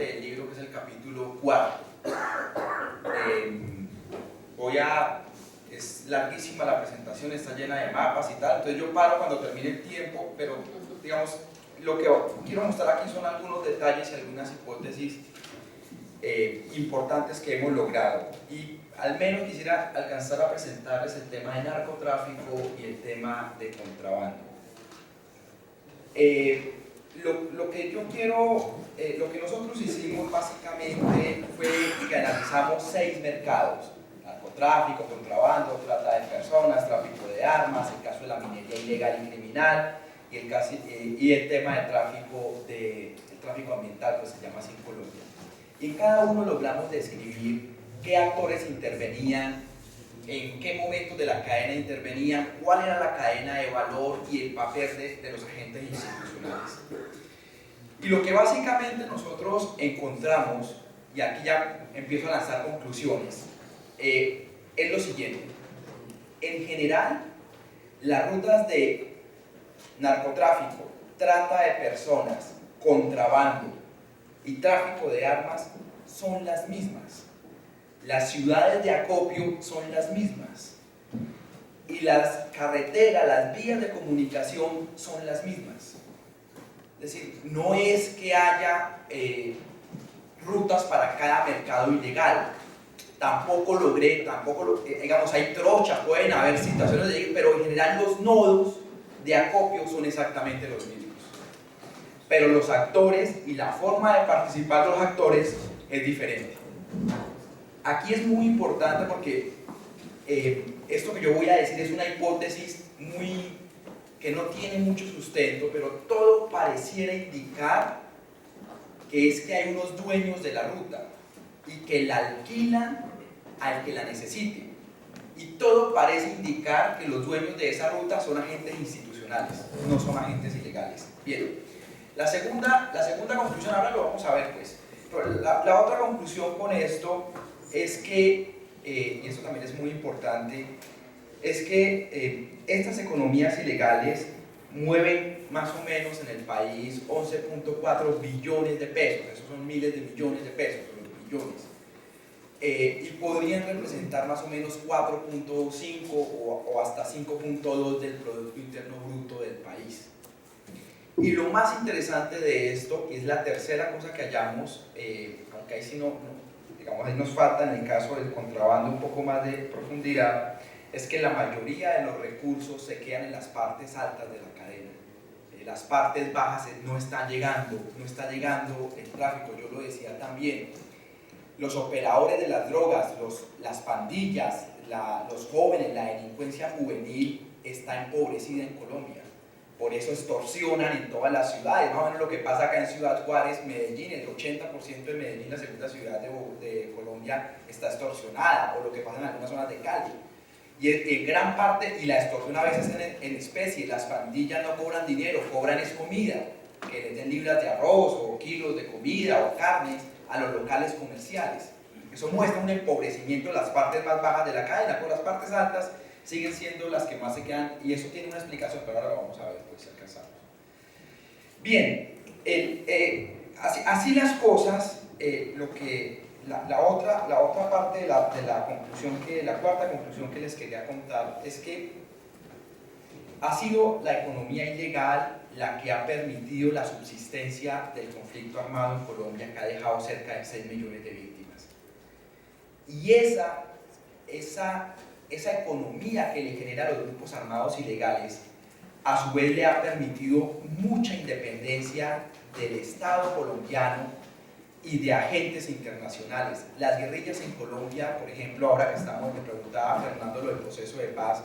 del libro, que es el capítulo 4. Es larguísima la presentación, está llena de mapas y tal, entonces yo paro cuando termine el tiempo, pero digamos, lo que quiero mostrar aquí son algunos detalles y algunas hipótesis importantes que hemos logrado, y al menos quisiera alcanzar a presentarles el tema de narcotráfico y el tema de contrabando. Lo que nosotros hicimos básicamente fue que analizamos 6 mercados: narcotráfico, contrabando, trata de personas, tráfico de armas, el caso de la minería ilegal y criminal, y el tema del tráfico ambiental, pues se llama así en Colombia. Y en cada uno logramos describir qué actores intervenían, en qué momentos de la cadena intervenían, cuál era la cadena de valor y el papel de los agentes institucionales. Y lo que básicamente nosotros encontramos, y aquí ya empiezo a lanzar conclusiones, es lo siguiente: en general, las rutas de narcotráfico, trata de personas, contrabando y tráfico de armas son las mismas. Las ciudades de acopio son las mismas. Y las carreteras, las vías de comunicación son las mismas. Es decir, no es que haya rutas para cada mercado ilegal. Digamos, hay trochas, pueden haber situaciones de, pero en general los nodos de acopio son exactamente los mismos. Pero los actores y la forma de participar de los actores es diferente. Aquí es muy importante porque esto que yo voy a decir es una hipótesis que no tiene mucho sustento, pero todo pareciera indicar que es que hay unos dueños de la ruta y que la alquilan al que la necesite. Y todo parece indicar que los dueños de esa ruta son agentes institucionales, no son agentes ilegales. Bien, la segunda conclusión, ahora lo vamos a ver pues, pero la otra conclusión con esto es que, y esto también es muy importante, es que estas economías ilegales mueven más o menos en el país 11.4 billones de pesos, esos son miles de millones de pesos, los billones. Y podrían representar más o menos 4.5 o hasta 5.2 del Producto Interno Bruto del país. Y lo más interesante de esto, y es la tercera cosa que hallamos, aunque ahí sí digamos, ahí nos falta en el caso del contrabando un poco más de profundidad, es que la mayoría de los recursos se quedan en las partes altas de la cadena. Las partes bajas no está llegando el tráfico, yo lo decía también. Los operadores de las drogas, las pandillas, los jóvenes, la delincuencia juvenil está empobrecida en Colombia. Por eso extorsionan en todas las ciudades. Más o menos lo que pasa acá en Ciudad Juárez, Medellín, el 80% de Medellín, la segunda ciudad de Colombia, está extorsionada, o lo que pasa en algunas zonas de Cali. Y en gran parte, y la extorsión a veces en especie, las pandillas no cobran dinero, cobran es comida, que les den libras de arroz o kilos de comida o carnes a los locales comerciales. Eso muestra un empobrecimiento de las partes más bajas de la cadena, pero las partes altas siguen siendo las que más se quedan, y eso tiene una explicación, pero ahora lo vamos a ver pues, si alcanzamos. Bien, así las cosas, la otra parte de la conclusión, la cuarta conclusión que les quería contar es que ha sido la economía ilegal la que ha permitido la subsistencia del conflicto armado en Colombia, que ha dejado cerca de 6 millones de víctimas. Y esa economía que le genera a los grupos armados ilegales, a su vez le ha permitido mucha independencia del Estado colombiano y de agentes internacionales. Las guerrillas en Colombia, por ejemplo, ahora que me preguntaba Fernando lo del proceso de paz,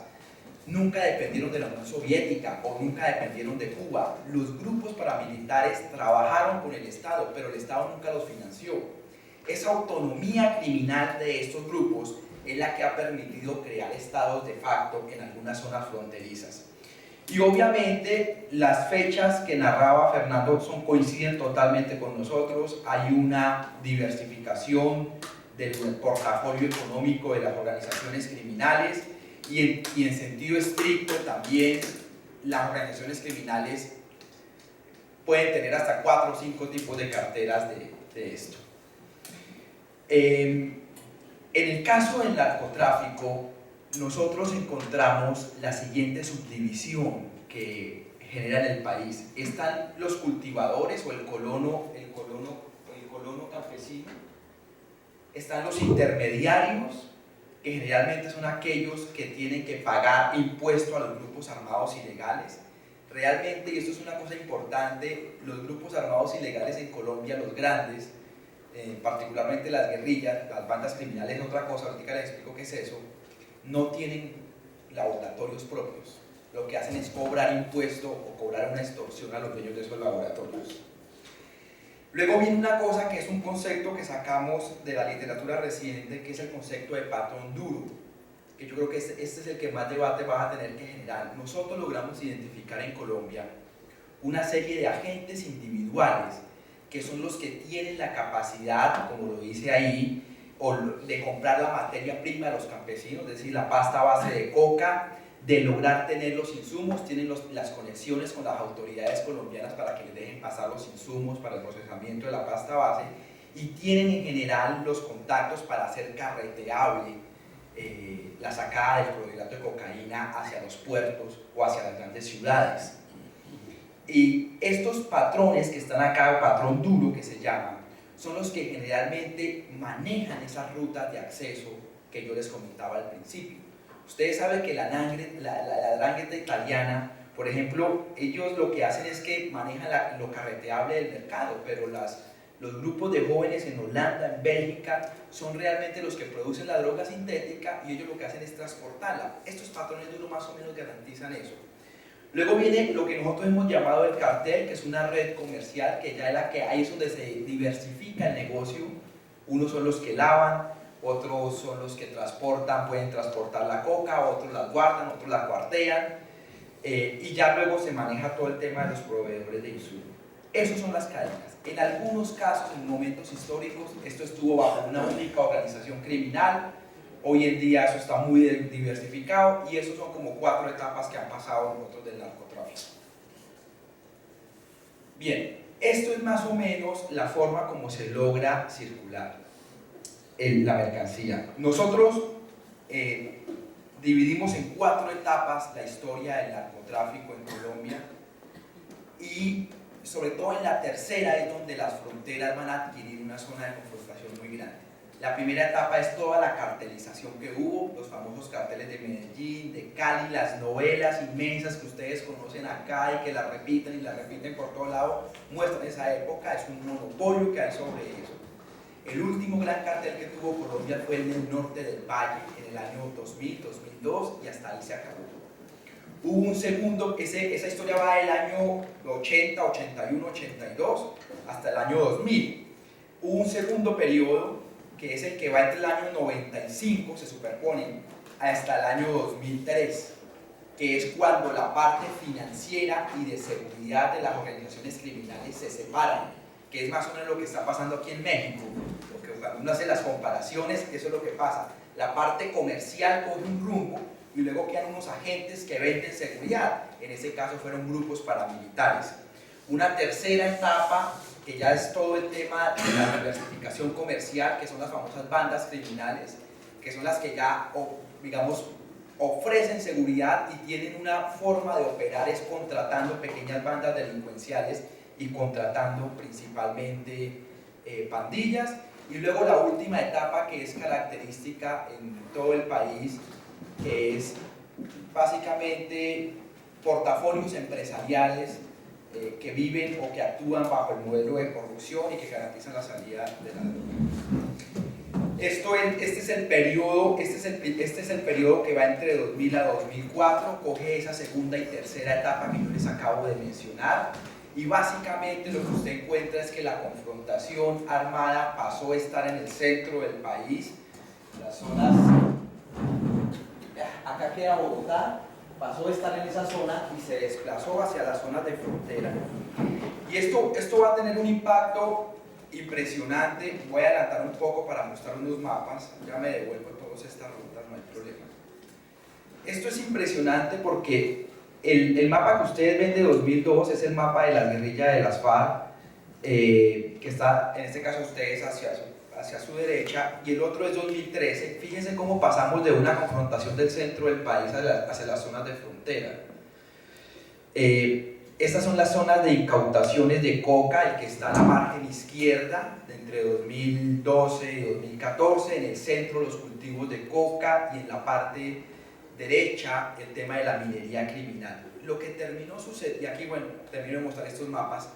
nunca dependieron de la Unión Soviética o nunca dependieron de Cuba. Los grupos paramilitares trabajaron con el Estado, pero el Estado nunca los financió. Esa autonomía criminal de estos grupos es la que ha permitido crear estados de facto en algunas zonas fronterizas. Y obviamente las fechas que narraba Fernando coinciden totalmente con nosotros. Hay una diversificación del portafolio económico de las organizaciones criminales y en sentido estricto también las organizaciones criminales pueden tener hasta 4 o 5 tipos de carteras de esto. En el caso del narcotráfico, nosotros encontramos la siguiente subdivisión que genera en el país. Están los cultivadores o el colono campesino, están los intermediarios, que generalmente son aquellos que tienen que pagar impuesto a los grupos armados ilegales. Realmente, y esto es una cosa importante, los grupos armados ilegales en Colombia, los grandes, particularmente las guerrillas, las bandas criminales, otra cosa, ahorita les explico qué es eso, no tienen laboratorios propios. Lo que hacen es cobrar impuesto o cobrar una extorsión a los dueños de esos laboratorios. Luego viene una cosa que es un concepto que sacamos de la literatura reciente, que es el concepto de patrón duro, que yo creo que este es el que más debate vas a tener que generar. Nosotros logramos identificar en Colombia una serie de agentes individuales que son los que tienen la capacidad, como lo dice ahí, de comprar la materia prima de los campesinos, es decir, la pasta base de coca, de lograr tener los insumos, tienen las conexiones con las autoridades colombianas para que les dejen pasar los insumos para el procesamiento de la pasta base, y tienen en general los contactos para hacer carreteable la sacada del clorhidrato de cocaína hacia los puertos o hacia las grandes ciudades. Y estos patrones que están acá, el patrón duro que se llama, son los que generalmente manejan esas rutas de acceso que yo les comentaba al principio. Ustedes saben que la 'ndrangheta italiana, por ejemplo, ellos lo que hacen es que manejan lo carreteable del mercado, pero los grupos de jóvenes en Holanda, en Bélgica, son realmente los que producen la droga sintética y ellos lo que hacen es transportarla. Estos patrones duros más o menos garantizan eso. Luego viene lo que nosotros hemos llamado el cartel, que es una red comercial, que ya es la que ahí es donde se diversifica el negocio. Unos son los que lavan, otros son los que transportan, pueden transportar la coca, otros la guardan, otros la cuartean, y ya luego se maneja todo el tema de los proveedores de insumos. Esas son las cadenas. En algunos casos, en momentos históricos, esto estuvo bajo una única organización criminal. Hoy en día eso está muy diversificado y esos son como 4 etapas que han pasado nosotros del narcotráfico. Bien, esto es más o menos la forma como se logra circular la mercancía.Nosotros dividimos en 4 etapas la historia del narcotráfico en Colombia, y sobre todo en la tercera es donde las fronteras van a adquirir una zona de confrontación muy grande. La primera etapa es toda la cartelización que hubo, los famosos carteles de Medellín, de Cali, las novelas inmensas que ustedes conocen acá y que las repiten por todo lado, muestran esa época, es un monopolio que hay sobre eso. El último gran cartel que tuvo Colombia fue el del norte del Valle, en el año 2000, 2002, y hasta ahí se acabó. Hubo un segundo, esa historia va del año 80, 81, 82, hasta el año 2000. Hubo un segundo periodo, que es el que va entre el año 95, se superpone, hasta el año 2003, que es cuando la parte financiera y de seguridad de las organizaciones criminales se separan, que es más o menos lo que está pasando aquí en México, porque cuando uno hace las comparaciones, eso es lo que pasa, la parte comercial coge un rumbo y luego quedan unos agentes que venden seguridad, en ese caso fueron grupos paramilitares. Una tercera etapa, que ya es todo el tema de la diversificación comercial, que son las famosas bandas criminales, que son las que ya, digamos, ofrecen seguridad y tienen una forma de operar, es contratando pequeñas bandas delincuenciales y contratando principalmente pandillas. Y luego la última etapa, que es característica en todo el país, que es básicamente portafolios empresariales que viven o que actúan bajo el modelo de corrupción y que garantizan la salida de la droga. Este es el periodo que va entre 2000 a 2004, coge esa segunda y tercera etapa que yo les acabo de mencionar, y básicamente lo que usted encuentra es que la confrontación armada pasó a estar en el centro del país, las zonas, acá queda Bogotá, pasó a estar en esa zona y se desplazó hacia las zonas de frontera. Y esto va a tener un impacto impresionante. Voy a adelantar un poco para mostrar unos mapas, ya me devuelvo todas estas rutas, no hay problema. Esto es impresionante porque el mapa que ustedes ven de 2002 es el mapa de la guerrilla de las FARC, que está en este caso ustedes hacia su derecha, y el otro es 2013. Fíjense cómo pasamos de una confrontación del centro del país hacia las zonas de frontera. Estas son las zonas de incautaciones de coca, el que está a la margen izquierda, entre 2012 y 2014, en el centro los cultivos de coca, y en la parte derecha el tema de la minería criminal. Lo que terminó sucediendo, y aquí bueno, termino de mostrar estos mapas,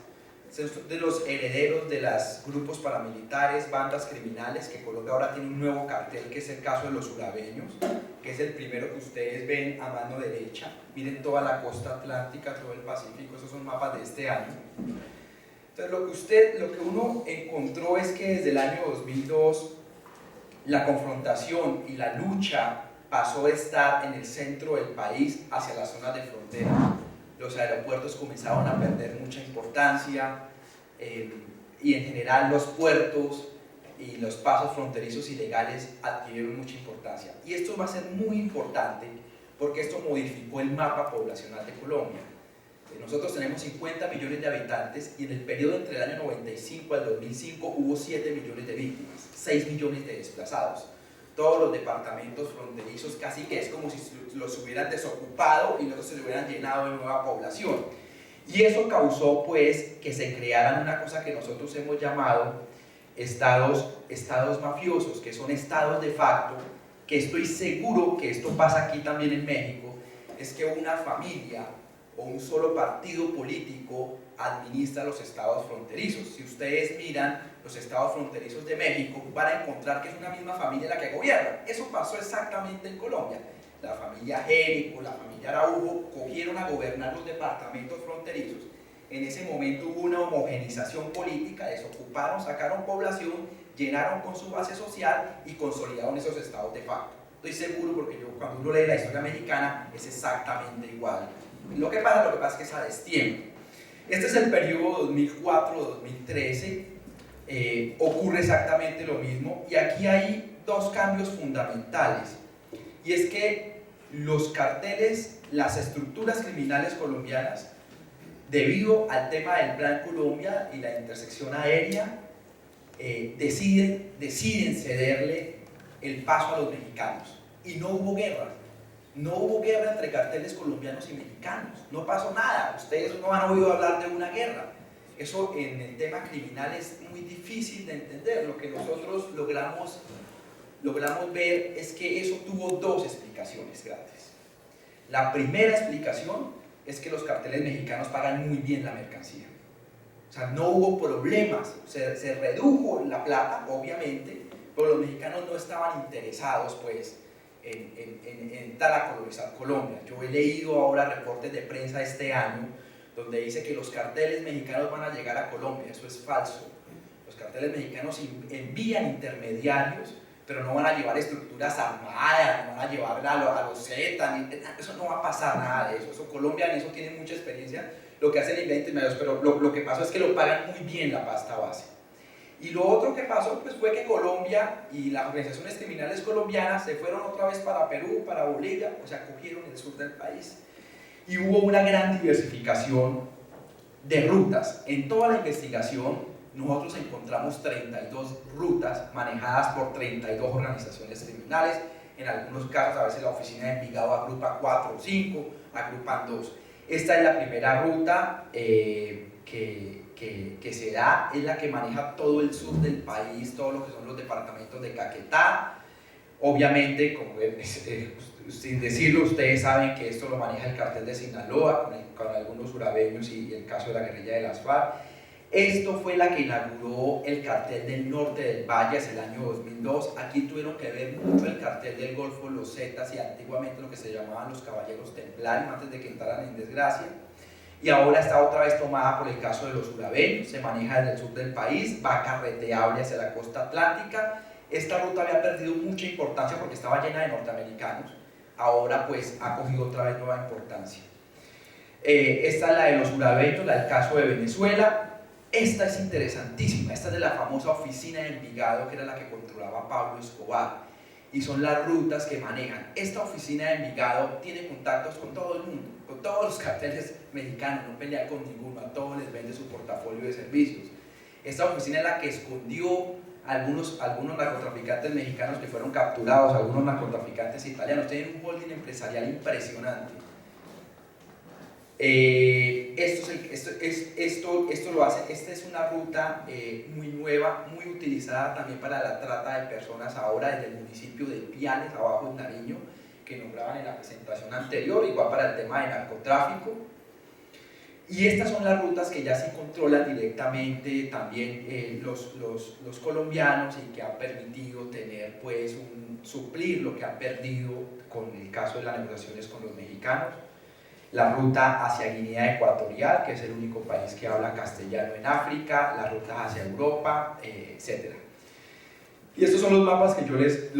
de los herederos de los grupos paramilitares, bandas criminales, que Colombia ahora tiene un nuevo cartel, que es el caso de los urabeños, que es el primero que ustedes ven a mano derecha. Miren toda la costa atlántica, todo el Pacífico, esos son mapas de este año. Entonces lo que uno encontró es que desde el año 2002 la confrontación y la lucha pasó de estar en el centro del país hacia las zonas de frontera. Los aeropuertos comenzaron a perder mucha importancia, y en general los puertos y los pasos fronterizos ilegales adquirieron mucha importancia. Y esto va a ser muy importante porque esto modificó el mapa poblacional de Colombia. Nosotros tenemos 50 millones de habitantes, y en el periodo entre el año 95 al 2005 hubo 7 millones de víctimas, 6 millones de desplazados. Todos los departamentos fronterizos casi que es como si los hubieran desocupado y luego se los hubieran llenado de nueva población. Y eso causó pues que se crearan una cosa que nosotros hemos llamado estados mafiosos, que son estados de facto, que estoy seguro que esto pasa aquí también en México. Es que una familia o un solo partido político administra los estados fronterizos. Si ustedes miran los estados fronterizos de México, van a encontrar que es una misma familia la que gobierna. Eso pasó exactamente en Colombia. La familia Jerico, la familia Araujo cogieron a gobernar los departamentos fronterizos. En ese momento hubo una homogenización política, desocuparon, sacaron población, llenaron con su base social y consolidaron esos estados de facto. Estoy seguro, porque cuando uno lee la historia mexicana es exactamente igual. Lo que pasa es que es a destiempo. Este es el periodo 2004-2013, ocurre exactamente lo mismo, y aquí hay dos cambios fundamentales, y es que los carteles, las estructuras criminales colombianas, debido al tema del Plan Colombia y la intersección aérea, deciden cederle el paso a los mexicanos, y no hubo guerra. No hubo guerra entre carteles colombianos y mexicanos, no pasó nada. Ustedes no han oído hablar de una guerra. Eso en el tema criminal es muy difícil de entender. Lo que nosotros logramos ver es que eso tuvo dos explicaciones grandes. La primera explicación es que los carteles mexicanos pagan muy bien la mercancía. O sea, no hubo problemas, se redujo la plata, obviamente, pero los mexicanos no estaban interesados, pues, en dar a colonizar Colombia. Yo he leído ahora reportes de prensa este año donde dice que los carteles mexicanos van a llegar a Colombia. Eso es falso. Los carteles mexicanos envían intermediarios, pero no van a llevar estructuras armadas, no van a llevar a los Z, eso no va a pasar, nada de eso. Colombia en eso tiene mucha experiencia. Lo que hacen envían intermediarios, pero lo que pasó es que lo pagan muy bien la pasta base. Y lo otro que pasó pues, fue que Colombia y las organizaciones criminales colombianas se fueron otra vez para Perú, para Bolivia, o sea, cogieron el sur del país. Y hubo una gran diversificación de rutas. En toda la investigación nosotros encontramos 32 rutas manejadas por 32 organizaciones criminales. En algunos casos a veces la oficina de Envigado agrupa 4 o 5, agrupan 2. Esta es la primera ruta que se da, es la que maneja todo el sur del país, todo lo que son los departamentos de Caquetá. Obviamente, como sin decirlo, ustedes saben que esto lo maneja el cartel de Sinaloa, con algunos urabeños y el caso de la guerrilla de las FARC. Esto fue la que inauguró el cartel del norte del Valle hacia el año 2002. Aquí tuvieron que ver mucho el cartel del Golfo, los Zetas y antiguamente lo que se llamaban los Caballeros Templarios antes de que entraran en desgracia. Y ahora está otra vez tomada por el caso de los urabeños, se maneja desde el sur del país, va carreteable hacia la costa atlántica. Esta ruta había perdido mucha importancia porque estaba llena de norteamericanos, ahora pues ha cogido otra vez nueva importancia. Esta es la de los urabeños, la del caso de Venezuela. Esta es interesantísima, esta es de la famosa oficina de Envigado, que era la que controlaba Pablo Escobar, y son las rutas que manejan. Esta oficina de Envigado tiene contactos con todo el mundo, con todos los carteles mexicanos, no pelea con ninguno, a todos les vende su portafolio de servicios. Esta oficina es la que escondió algunos narcotraficantes mexicanos que fueron capturados, algunos narcotraficantes italianos. Tienen un holding empresarial impresionante. Esto lo hace. Esta es una ruta muy nueva, muy utilizada también para la trata de personas ahora desde el municipio de Piales, abajo en Nariño, que nombraban en la presentación anterior, igual para el tema de narcotráfico. Y estas son las rutas que ya se controlan directamente también los colombianos y que han permitido tener, pues, suplir lo que han perdido con el caso de las negociaciones con los mexicanos. La ruta hacia Guinea Ecuatorial, que es el único país que habla castellano en África, la ruta hacia Europa, etc. Y estos son los mapas que yo les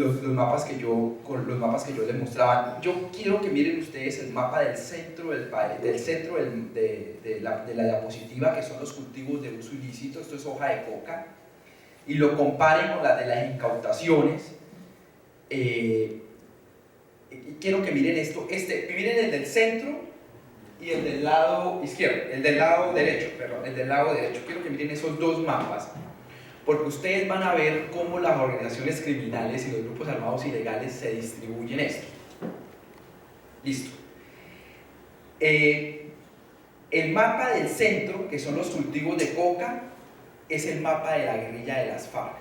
mostraba. Yo quiero que miren ustedes el mapa del centro del país, de la diapositiva, que son los cultivos de uso ilícito. Esto es hoja de coca, y lo comparen con las de las incautaciones. Quiero que miren esto. Miren el del centro y el del lado izquierdo, el del lado derecho. Quiero que miren esos dos mapas, porque ustedes van a ver cómo las organizaciones criminales y los grupos armados ilegales se distribuyen esto. Listo. El mapa del centro, que son los cultivos de coca, es el mapa de la guerrilla de las FARC.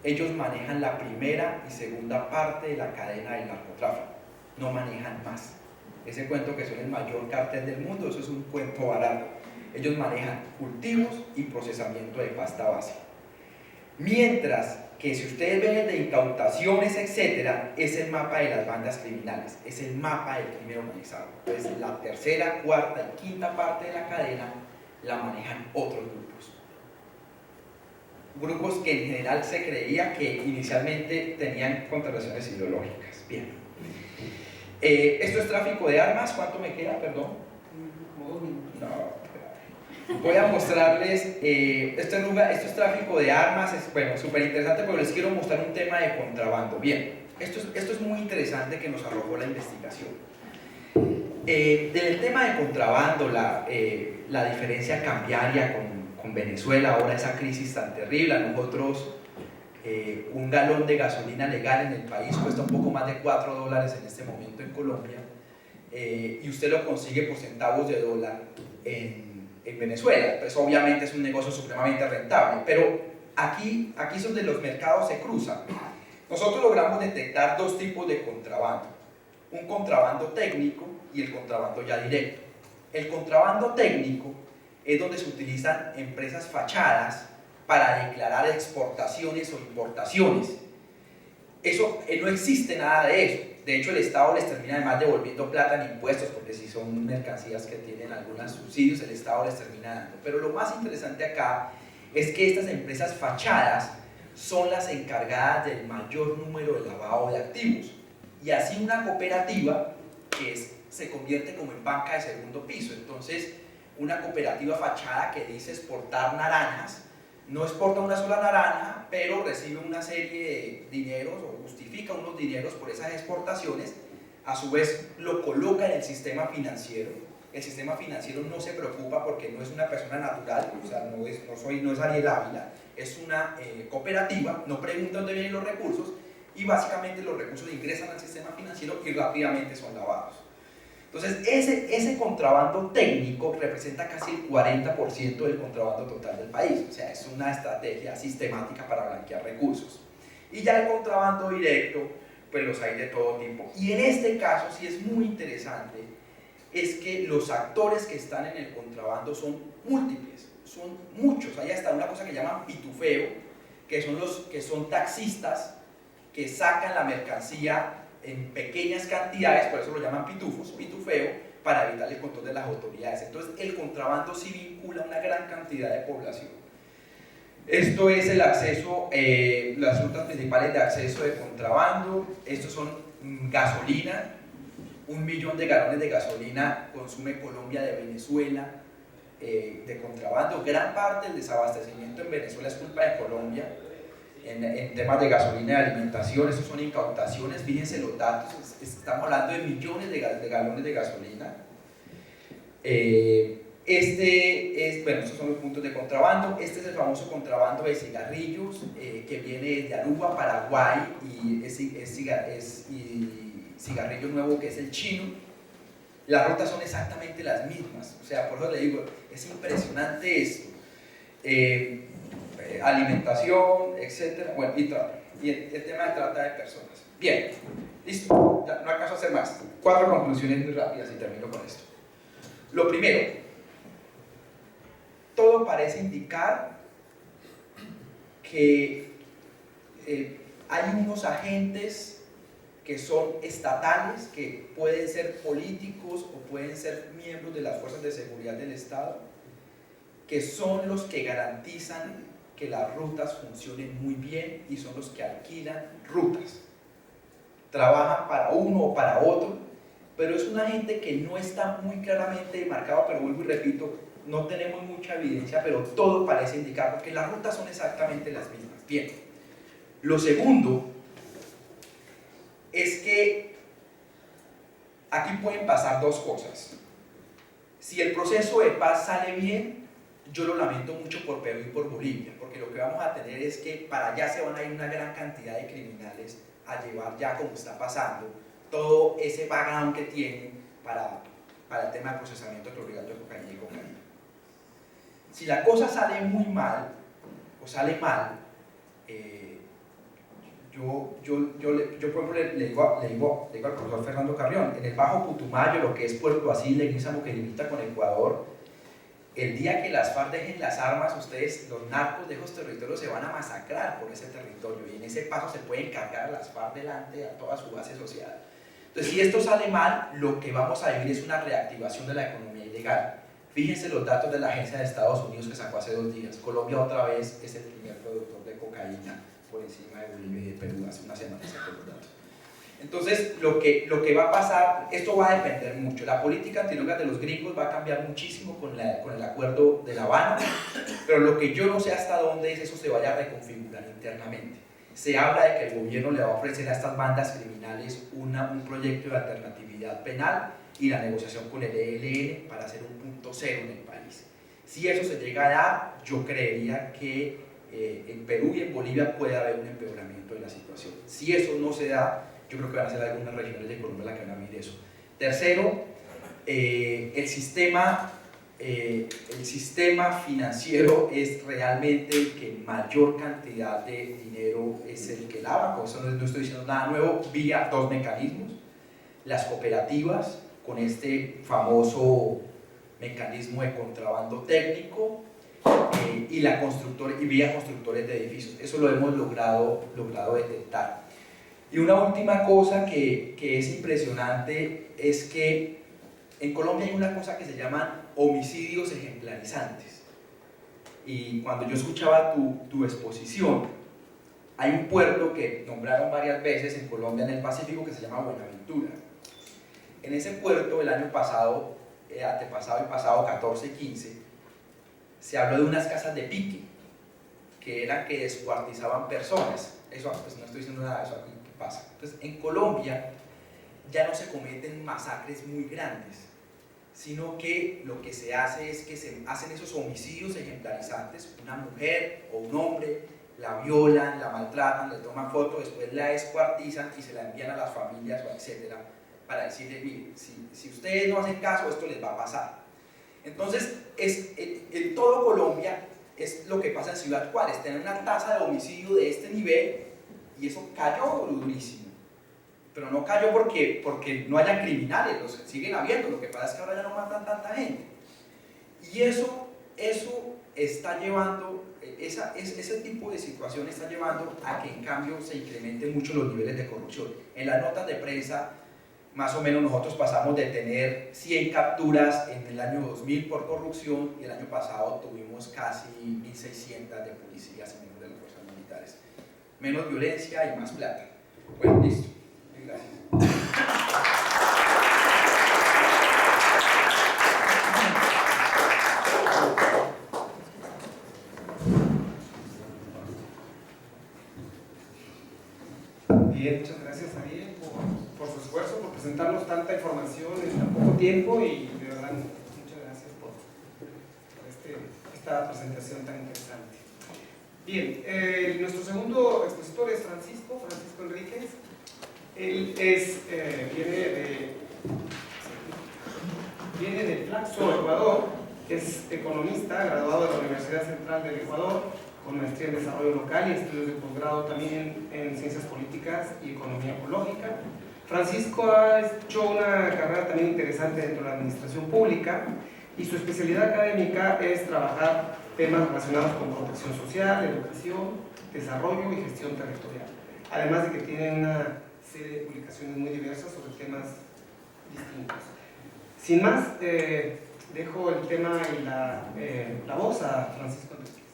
Ellos manejan la primera y segunda parte de la cadena del narcotráfico, no manejan más. Ese cuento que son el mayor cártel del mundo, eso es un cuento barato. Ellos manejan cultivos y procesamiento de pasta base. Mientras que si ustedes ven el de incautaciones, etcétera, es el mapa de las bandas criminales, es el mapa del crimen organizado. Entonces, la tercera, cuarta y quinta parte de la cadena la manejan otros grupos. Grupos que en general se creía que inicialmente tenían contrarreacciones ideológicas. Bien. Esto es tráfico de armas. ¿Cuánto me queda? Perdón. Como 2 minutos. No. Voy a mostrarles, esto es tráfico de armas, es bueno, súper interesante porque les quiero mostrar un tema de contrabando. Bien, esto es muy interesante que nos arrojó la investigación. En el tema de contrabando, la diferencia cambiaria con Venezuela, ahora esa crisis tan terrible, a nosotros un galón de gasolina legal en el país cuesta un poco más de $4 en este momento en Colombia, y usted lo consigue por centavos de dólar en Venezuela. Pues obviamente es un negocio supremamente rentable, pero aquí es donde los mercados se cruzan. Nosotros logramos detectar dos tipos de contrabando: un contrabando técnico y el contrabando ya directo. El contrabando técnico es donde se utilizan empresas fachadas para declarar exportaciones o importaciones. Eso, no existe nada de eso. De hecho, el Estado les termina además devolviendo plata en impuestos, porque si son mercancías que tienen algunos subsidios, el Estado les termina dando. Pero lo más interesante acá es que estas empresas fachadas son las encargadas del mayor número de lavado de activos. Y así una cooperativa se convierte como en banca de segundo piso. Entonces, una cooperativa fachada que dice exportar naranjas, no exporta una sola naranja, pero recibe una serie de dineros o justifica unos dineros por esas exportaciones, a su vez lo coloca en el sistema financiero. El sistema financiero no se preocupa porque no es una persona natural, o sea, no es Ariel Ávila, es una cooperativa, no pregunta dónde vienen los recursos y básicamente los recursos ingresan al sistema financiero y rápidamente son lavados. Entonces, ese contrabando técnico representa casi el 40% del contrabando total del país. O sea, es una estrategia sistemática para blanquear recursos. Y ya el contrabando directo, pues los hay de todo tipo. Y en este caso, sí es muy interesante, es que los actores que están en el contrabando son múltiples, son muchos. Hay hasta una cosa que llaman pitufeo, que son taxistas que sacan la mercancía en pequeñas cantidades, por eso lo llaman pitufeo, para evitar el control de las autoridades. Entonces, el contrabando sí vincula una gran cantidad de población. Esto es el acceso, las rutas principales de acceso de contrabando. Estos son gasolina. 1 millón de galones de gasolina consume Colombia de Venezuela de contrabando. Gran parte del desabastecimiento en Venezuela es culpa de Colombia. En temas de gasolina y alimentación, estos son incautaciones, fíjense los datos, estamos hablando de millones de galones de gasolina. Estos son los puntos de contrabando. Este es el famoso contrabando de cigarrillos que viene de Aruba, Paraguay, y cigarrillo nuevo que es el chino. Las rutas son exactamente las mismas, o sea, por eso le digo, es impresionante esto. Alimentación, etcétera, bueno, y el tema de trata de personas. Bien, listo, ya no alcanzo a hacer más. 4 conclusiones muy rápidas y termino con esto. Lo primero, todo parece indicar que hay unos agentes que son estatales, que pueden ser políticos o pueden ser miembros de las fuerzas de seguridad del Estado, que son los que garantizan que las rutas funcionen muy bien y son los que alquilan rutas. Trabajan para uno o para otro, pero es una gente que no está muy claramente marcado, pero vuelvo y repito, no tenemos mucha evidencia, pero todo parece indicar, porque las rutas son exactamente las mismas. Bien, lo segundo es que aquí pueden pasar 2 cosas. Si el proceso de paz sale bien, yo lo lamento mucho por Perú y por Bolivia, porque lo que vamos a tener es que para allá se van a ir una gran cantidad de criminales a llevar ya, como está pasando, todo ese background que tienen para el tema de procesamiento clorhidrato de cocaína y cocaína. Si la cosa sale muy mal, o sale mal, yo por ejemplo le digo al profesor Fernando Carrión, en el Bajo Putumayo, lo que es Puerto Asís, Leguízamo, que limita con Ecuador, el día que las FARC dejen las armas, ustedes, los narcos de esos territorios, se van a masacrar por ese territorio, y en ese paso se pueden cargar a las FARC delante a toda su base social. Entonces, si esto sale mal, lo que vamos a vivir es una reactivación de la economía ilegal. Fíjense los datos de la Agencia de Estados Unidos que sacó hace 2 días. Colombia otra vez es el primer productor de cocaína por encima de Bolivia y de Perú. Hace una semana sacó los datos. Entonces, lo que va a pasar, esto va a depender mucho. La política antidrogas de los gringos va a cambiar muchísimo con el acuerdo de La Habana, pero lo que yo no sé hasta dónde es eso se vaya a reconfigurar internamente. Se habla de que el gobierno le va a ofrecer a estas bandas criminales un proyecto de alternatividad penal y la negociación con el ELN para hacer un punto cero en el país. Si eso se llega a dar, yo creería que en Perú y en Bolivia puede haber un empeoramiento de la situación. Si eso no se da, yo creo que van a ser algunas regiones de Colombia las que van a vivir eso. Tercero, el sistema financiero es realmente el que mayor cantidad de dinero es el que lava, por eso no estoy diciendo nada nuevo, vía 2 mecanismos, las cooperativas, con este famoso mecanismo de contrabando técnico, y vía constructores de edificios. Eso lo hemos logrado detectar. Y una última cosa que es impresionante es que en Colombia hay una cosa que se llaman homicidios ejemplarizantes. Y cuando yo escuchaba tu exposición, hay un puerto que nombraron varias veces en Colombia, en el Pacífico, que se llama Buenaventura. En ese puerto, el año pasado, antepasado y pasado, 14-15, se habló de unas casas de pique, que eran que descuartizaban personas. Eso, pues no estoy diciendo nada de eso aquí que pasa. Entonces, en Colombia ya no se cometen masacres muy grandes, sino que lo que se hace es que se hacen esos homicidios ejemplarizantes. Una mujer o un hombre la violan, la maltratan, le toman fotos, después la descuartizan y se la envían a las familias, etcétera, para decirle, mire, si ustedes no hacen caso, esto les va a pasar. Entonces, en todo Colombia es lo que pasa en Ciudad Juárez, tener una tasa de homicidio de este nivel, y eso cayó durísimo. Pero no cayó porque no hayan criminales, los siguen habiendo, lo que pasa es que ahora ya no matan tanta gente. Y eso está llevando, ese tipo de situación está llevando a que en cambio se incrementen mucho los niveles de corrupción. En las notas de prensa, más o menos nosotros pasamos de tener 100 capturas en el año 2000 por corrupción, y el año pasado tuvimos casi 1.600 de policías y miembros de las fuerzas militares. Menos violencia y más plata. Bueno, listo. Gracias. Bien, muchas gracias Ariel por su esfuerzo, por presentarnos tanta información en tan poco tiempo, y de verdad muchas gracias presentación tan interesante. Bien, nuestro segundo expositor es Francisco Enríquez. Él viene de Flaxo, Ecuador. Es economista, graduado de la Universidad Central del Ecuador, con maestría en desarrollo local y estudios de posgrado también en ciencias políticas y economía ecológica. Francisco ha hecho una carrera también interesante dentro de la administración pública y su especialidad académica es trabajar temas relacionados con protección social, educación, desarrollo y gestión territorial. Además de que tiene una serie de publicaciones muy diversas sobre temas distintos. Sin más, dejo el tema y la voz a Francisco Enríquez.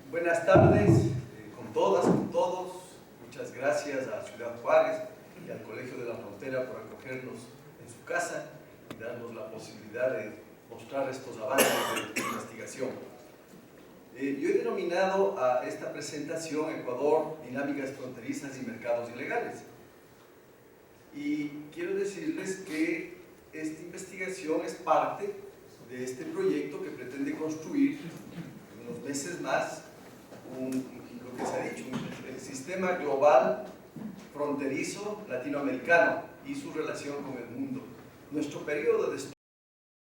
Buenas tardes con todas, con todos. Muchas gracias a Ciudad Juárez y al Colegio de la Frontera por acogernos en su casa y darnos la posibilidad de mostrar estos avances de investigación. Yo he denominado a esta presentación Ecuador, dinámicas fronterizas y mercados ilegales. Y quiero decirles que esta investigación es parte de este proyecto que pretende construir en unos meses más lo que se ha dicho, el sistema global fronterizo latinoamericano y su relación con el mundo. Nuestro periodo de